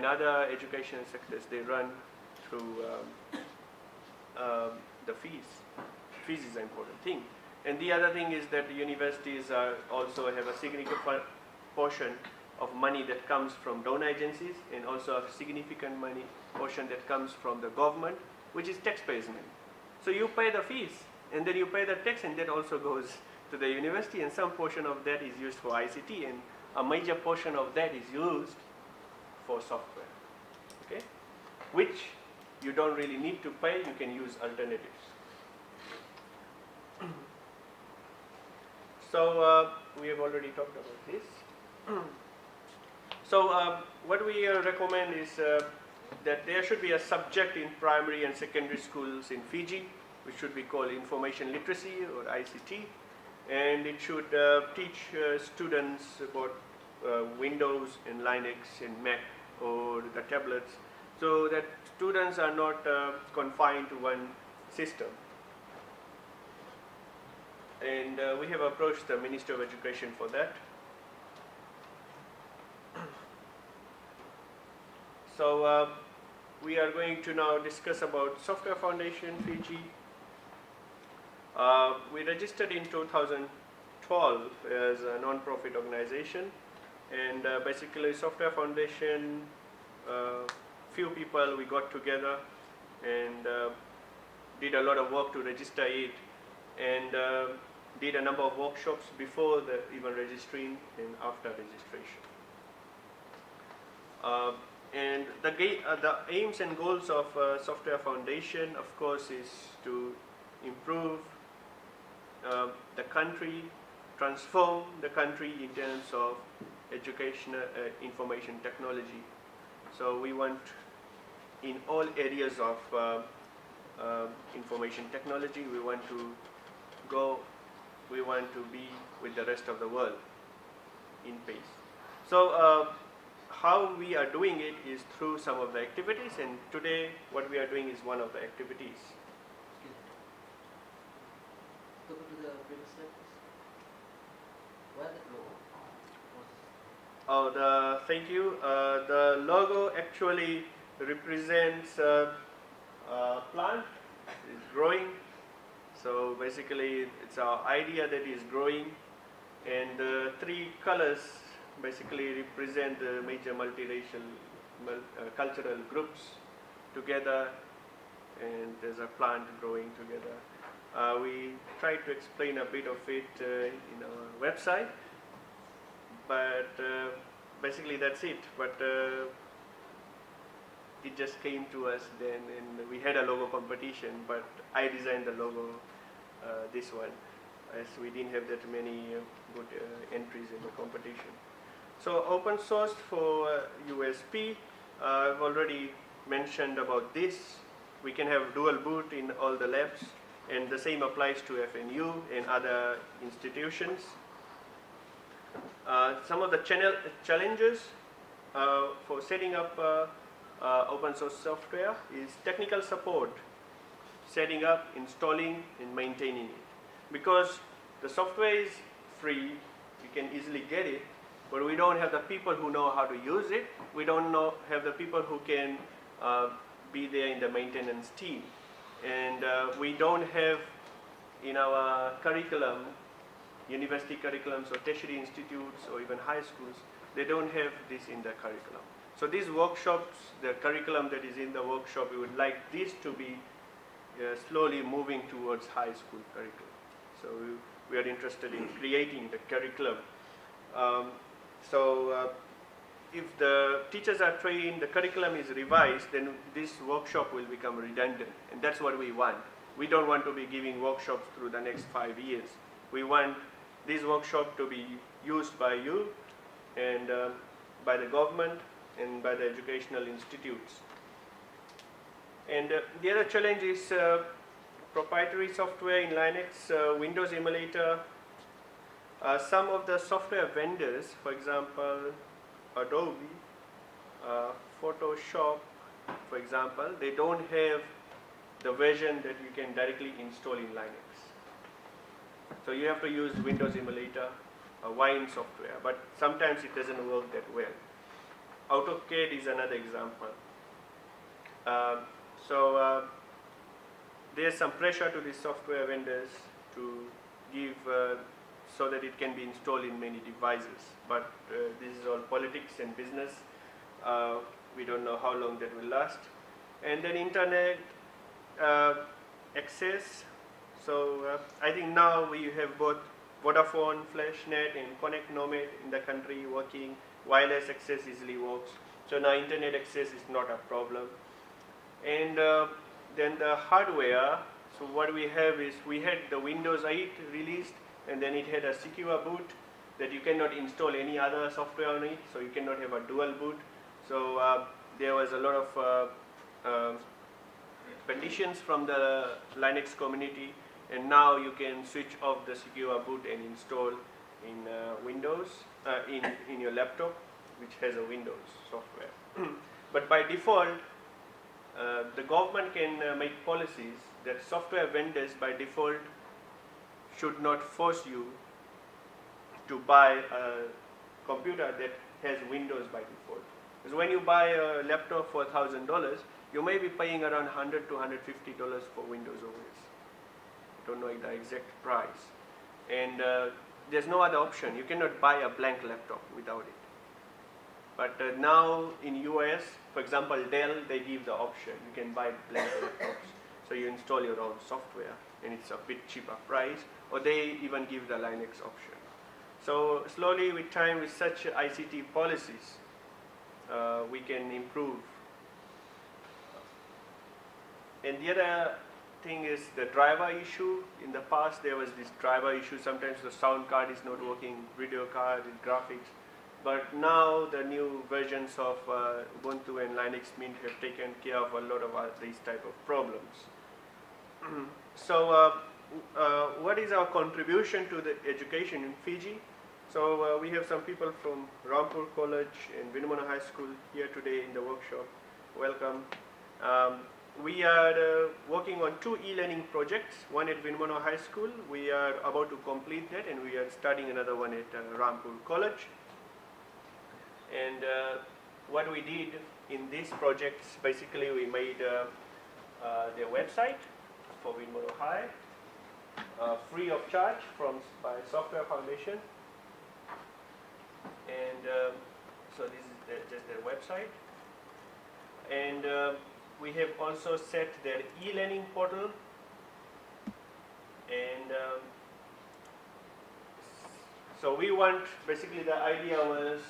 other education sectors, they run through the fees. Fees is an important thing. And the other thing is that the universities also have a significant portion of money that comes from donor agencies, and also a significant money portion that comes from the government, which is taxpayers' money. So you pay the fees, and then you pay the tax, and that also goes to the university, and some portion of that is used for ICT, and a major portion of that is used for software, okay? Which you don't really need to pay, you can use alternatives. So we have already talked about this. So what we recommend is that there should be a subject in primary and secondary schools in Fiji, which should be called information literacy or ICT, and it should teach students about Windows and Linux and Mac or the tablets, so that students are not confined to one system. And we have approached the Minister of Education for that. So we are going to now discuss about Software Foundation Fiji. We registered in 2012 as a non-profit organization, and basically Software Foundation, few people we got together and did a lot of work to register it, and did a number of workshops before even registering and after registration. And the aims and goals of Software Foundation, of course, is to improve the country, transform the country in terms of educational information technology. So we want, in all areas of information technology, we want to be with the rest of the world in pace. So how we are doing it is through some of the activities, and today what we are doing is one of the activities. Go to the previous slide, please. Where the logo? Thank you. The logo actually represents a plant is growing. So basically, it's our idea that is growing, and the three colors basically represent the major multiracial cultural groups together, and there's a plant growing together. We try to explain a bit of it in our website, but basically that's it. But it just came to us then, and we had a logo competition, but I designed the logo, this one, as we didn't have that many good entries in the competition. So open source for USP, I've already mentioned about this. We can have dual boot in all the labs, and the same applies to FNU and other institutions. Some of the challenges for setting up open source software is technical support, setting up, installing, and maintaining it. Because the software is free, you can easily get it, but we don't have the people who know how to use it. We don't have the people who can be there in the maintenance team. And we don't have in our curriculum, university curriculums or tertiary institutes or even high schools, they don't have this in the curriculum. So these workshops, the curriculum that is in the workshop, we would like this to be slowly moving towards high school curriculum. So we are interested in creating the curriculum. If the teachers are trained, the curriculum is revised, then this workshop will become redundant, and that's what we want. We don't want to be giving workshops through the next 5 years. We want this workshop to be used by you and by the government and by the educational institutes. And the other challenge is proprietary software in Linux, Windows emulator. Some of the software vendors, for example, Adobe, Photoshop, for example, they don't have the version that you can directly install in Linux. So you have to use Windows emulator, Wine software, but sometimes it doesn't work that well. AutoCAD is another example. So there's some pressure to the software vendors to give so that it can be installed in many devices. But this is all politics and business. We don't know how long that will last. And then internet access. So I think now we have both Vodafone, FlashNet, and Connect Nomad in the country working. Wireless access easily works. So now internet access is not a problem. And then the hardware. So what we have is we had the Windows 8 released, and then it had a secure boot that you cannot install any other software on it. So you cannot have a dual boot. So there was a lot of conditions from the Linux community, and now you can switch off the secure boot and install in Windows in your laptop, which has a Windows software. But by default, the government can make policies that software vendors by default should not force you to buy a computer that has Windows by default. Because when you buy a laptop for $1,000, you may be paying around $100 to $150 for Windows OS. I don't know the exact price. And there's no other option. You cannot buy a blank laptop without it. But now in US, for example, Dell, they give the option. You can buy blank laptops. So you install your own software, and it's a bit cheaper price. Or they even give the Linux option. So slowly with time, with such ICT policies, we can improve. And the other thing is the driver issue. In the past, there was this driver issue. Sometimes the sound card is not working, video card, graphics. But now the new versions of Ubuntu and Linux Mint have taken care of a lot of these type of problems. So what is our contribution to the education in Fiji? So we have some people from Rampur College and Vinamona High School here today in the workshop. Welcome. We are working on 2 e-learning projects, one at Vinamona High School. We are about to complete that, and we are starting another one at Rampur College. And what we did in these projects, basically we made their website for Vinamona High, free of charge by Software Foundation. And so this is just their website. And we have also set their e-learning portal. And so we want, basically the idea was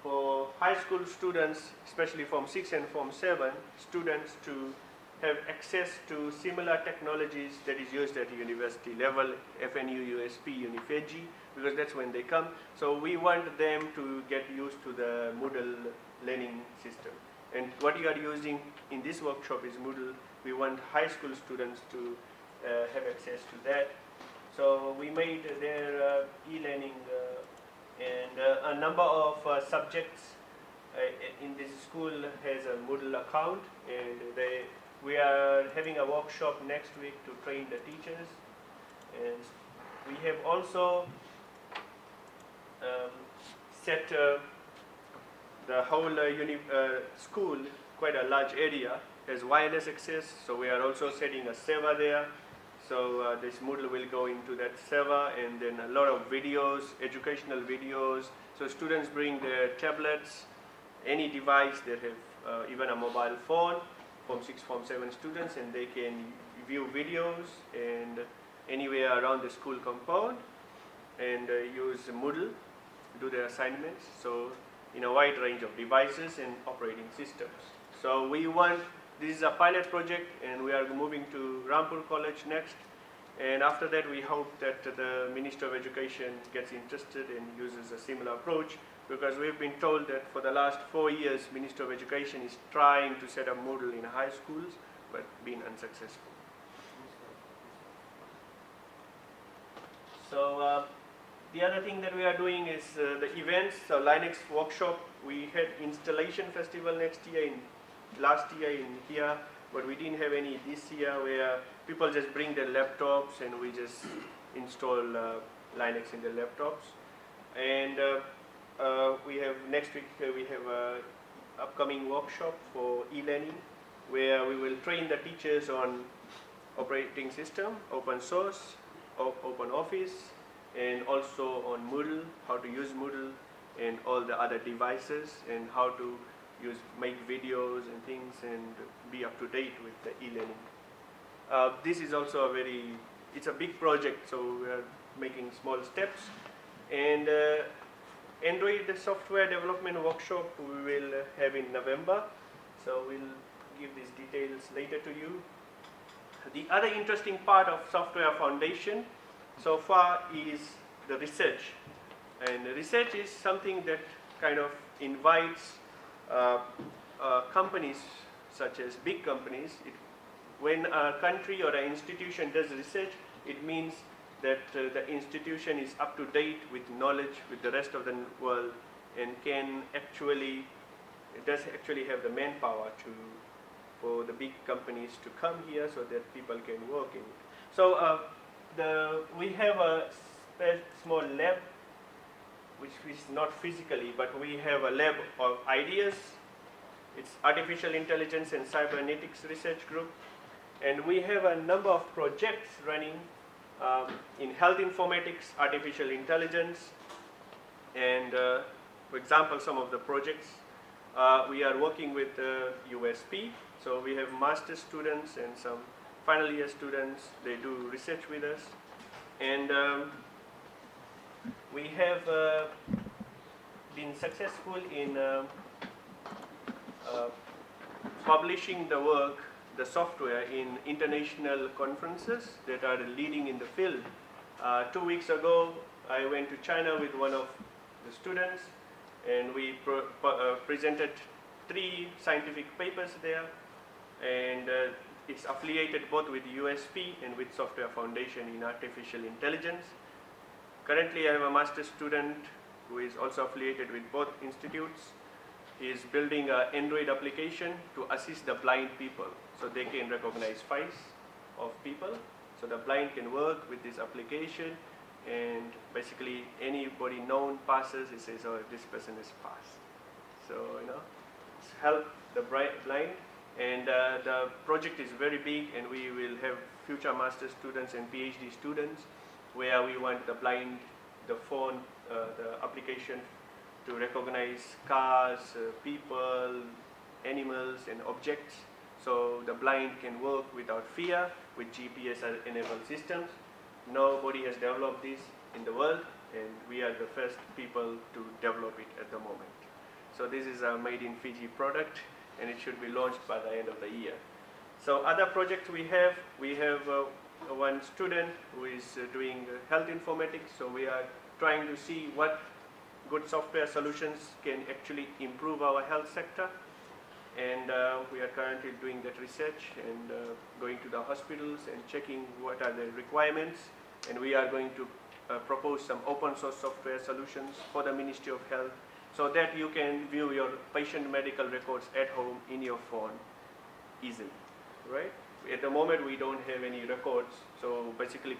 for high school students, especially Form 6 and Form 7 students, to have access to similar technologies that is used at university level, FNU, USP, UniFiji, because that's when they come. So we want them to get used to the Moodle learning system. And what you are using in this workshop is Moodle. We want high school students to have access to that. So we made their e-learning and a number of subjects in this school has a Moodle account, and we are having a workshop next week to train the teachers. And we have also set the whole school, quite a large area, has wireless access. So we are also setting a server there. So this Moodle will go into that server, and then a lot of videos, educational videos. So students bring their tablets, any device that have even a mobile phone, Form 6, Form 7 students, and they can view videos and anywhere around the school compound, and use Moodle to do their assignments. So in a wide range of devices and operating systems. So this is a pilot project, and we are moving to Rampur College next. And after that, we hope that the Minister of Education gets interested and uses a similar approach, because we've been told that for the last 4 years, Minister of Education is trying to set up Moodle in high schools, but been unsuccessful. So the other thing that we are doing is the events. So Linux workshop, we had installation festival last year in here, but we didn't have any this year, where people just bring their laptops and we just install Linux in their laptops. And we have next week we have upcoming workshop for e-learning, where we will train the teachers on operating system, open source, open office, and also on Moodle, how to use Moodle and all the other devices, and how to make videos and things and be up to date with the e-learning. This is also it's a big project, so we are making small steps. And Android software development workshop we will have in November, so we'll give these details later to you. The other interesting part of Software Foundation so far is the research. And research is something that kind of invites companies, such as big companies. When a country or an institution does research, it means that the institution is up to date with knowledge with the rest of the world, and does actually have the manpower for the big companies to come here so that people can work in it. So we have a small lab, which is not physically, but we have a lab of ideas. It's Artificial Intelligence and Cybernetics Research Group. And we have a number of projects running in health informatics, artificial intelligence, and for example, some of the projects we are working with USP. So we have master's students and some final year students. They do research with us, and we have been successful in publishing the software in international conferences that are leading in the field. 2 weeks ago, I went to China with one of the students, and we presented 3 scientific papers there, and it's affiliated both with USP and with Software Foundation in artificial intelligence. Currently, I have a master's student who is also affiliated with both institutes. He is building an Android application to assist the blind people, so they can recognize face of people. So the blind can work with this application, and basically anybody known passes, he says, oh, this person is passed. So, it's help the blind, and the project is very big, and we will have future master students and PhD students, where we want the blind, the phone, the application to recognize cars, people, animals, and objects. So the blind can work without fear with GPS-enabled systems. Nobody has developed this in the world, and we are the first people to develop it at the moment. So this is a made in Fiji product, and it should be launched by the end of the year. So other projects we have one student who is doing health informatics. So we are trying to see what good software solutions can actually improve our health sector. And we are currently doing that research and going to the hospitals and checking what are the requirements. And we are going to propose some open source software solutions for the Ministry of Health, so that you can view your patient medical records at home in your phone easily, right? At the moment, we don't have any records. So basically,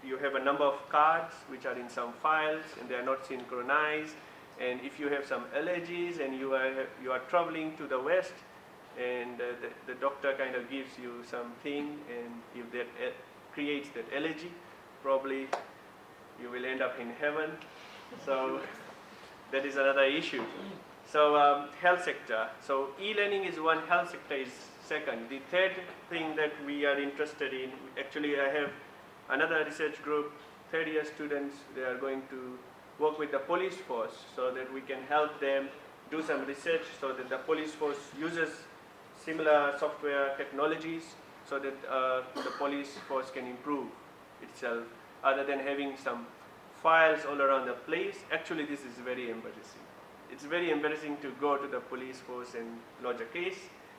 you have a number of cards which are in some files, and they are not synchronized. And if you have some allergies and you are traveling to the West, and the doctor kind of gives you something, and if that creates that allergy, probably you will end up in heaven. So that is another issue. So health sector. So e-learning is one, health sector is second. The third thing that we are interested in, actually I have another research group, third-year students. They are going to work with the police force so that we can help them do some research so that the police force uses similar software technologies so that the police force can improve itself, other than having some files all around the place. Actually, this is very embarrassing. It's very embarrassing to go to the police force and lodge a case.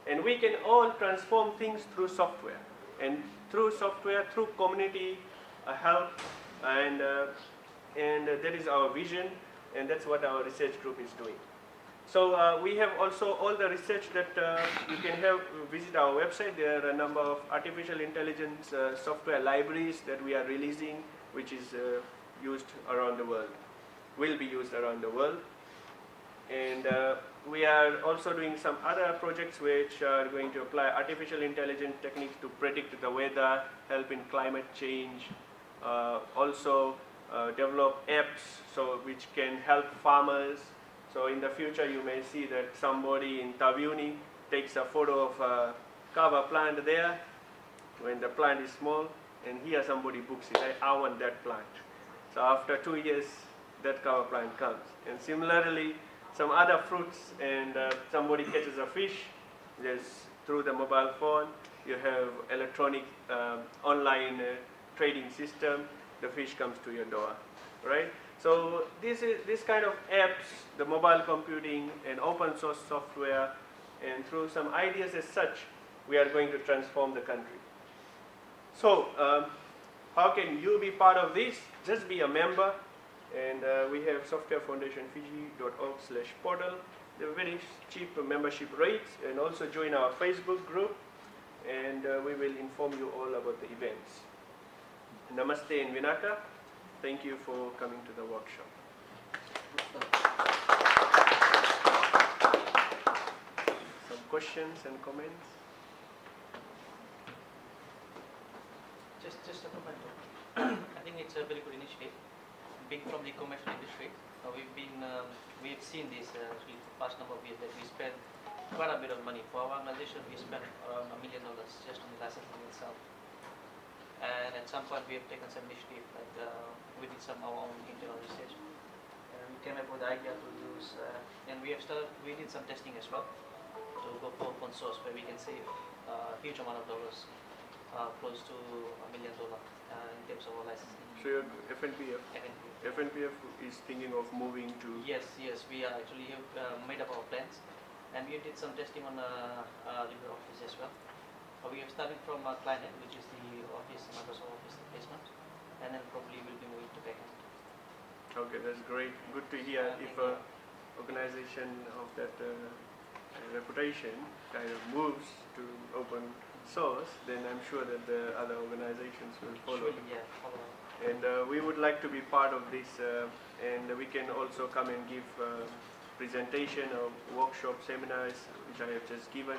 And we can all transform things through software. And through software, through community help, and that is our vision, and that's what our research group is doing. So we have also all the research that you can visit our website. There are a number of artificial intelligence software libraries that we are releasing, which is used around the world. will be used around the world. And we are also doing some other projects which are going to apply artificial intelligence techniques to predict the weather, help in climate change, also develop apps which can help farmers. So in the future you may see that somebody in Taviuni takes a photo of a kava plant there when the plant is small, and here somebody books it, I want that plant. So after 2 years that kava plant comes. And similarly some other fruits, and somebody catches a fish, just through the mobile phone, you have electronic online trading system, the fish comes to your door, right? So this kind of apps, the mobile computing and open source software, and through some ideas as such, we are going to transform the country. So how can you be part of this? Just be a member. And we have softwarefoundationfiji.org/portal. They're very cheap membership rates, and also join our Facebook group, and we will inform you all about the events. Namaste in Vinaka. Thank you for coming to the workshop. Some questions and comments? Just a comment. I think it's a very good initiative. Being from the commercial industry, we've seen this actually for the past number of years that we spend quite a bit of money. For our organization, we spent around $1 million just on the licensing itself. And at some point, we have taken some initiative, like we did some our own internal research, and we came up with the idea to use, and we did some testing as well to go for open source, where we can save a huge amount of dollars, close to $1 million in terms of our licensing. So your FNPF is thinking of moving to... Yes, we are actually made up our plans, and we did some testing on LibreOffice as well. We are starting from Client, which is the Office, Microsoft Office replacement, and then probably we'll be moving to backend. Okay, that's great. Good to hear. If an organization of that reputation kind of moves to open source, then I'm sure that the other organizations will follow. Surely, yeah, follow. And we would like to be part of this, and we can also come and give presentation or workshop seminars, which I have just given,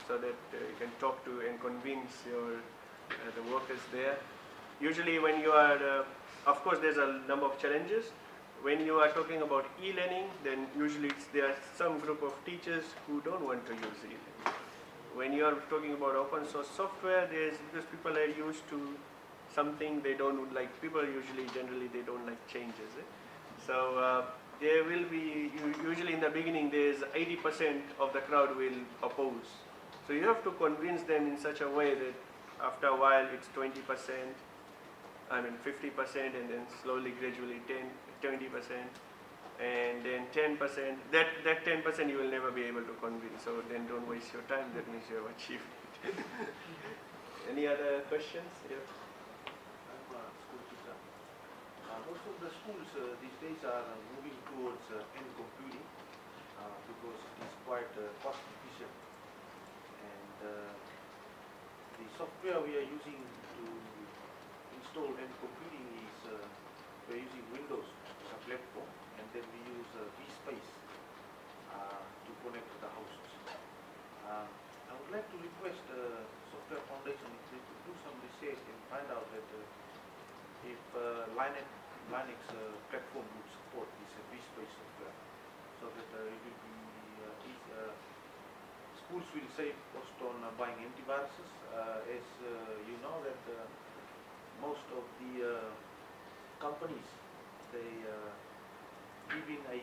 so that you can talk to and convince the workers there. Usually when you are, of course there's a number of challenges. When you are talking about e-learning, then usually there are some group of teachers who don't want to use e-learning. When you are talking about open source software, because people are used to something they don't like. People generally they don't like changes. So there will be, usually in the beginning, there's 80% of the crowd will oppose. So you have to convince them in such a way that after a while it's 20%, 50%, and then slowly, gradually 20%, and then 10%. That 10% you will never be able to convince. So then don't waste your time. That means you have achieved it. Any other questions? Yeah. Most of the schools these days are moving towards end computing because it is quite cost efficient, and the software we are using to install end computing is we're using Windows as a platform, and then we use vSpace to connect to the houses. I would like to request Software Foundation if they could do some research and find out that if Linux platform would support this vSpace software, so that it will be schools will save cost on buying antiviruses. As you know that most of the companies, they give in a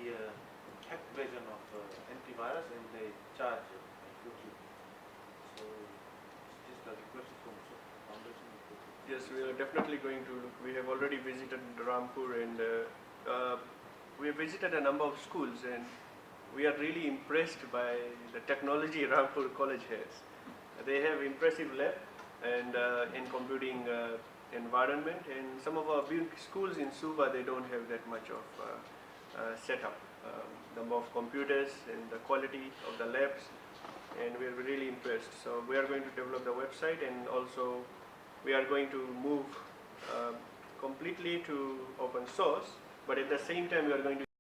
hacked version of antivirus and they charge a fortune. So it's just a request from Software Foundation. Yes, we are definitely going to look. We have already visited Rampur, and we have visited a number of schools, and we are really impressed by the technology Rampur College has. They have impressive lab and in computing environment, and some of our big schools in Suva, they don't have that much of setup, number of computers and the quality of the labs, and we are really impressed. So we are going to develop the website, and also we are going to move completely to open source, but at the same time you are going to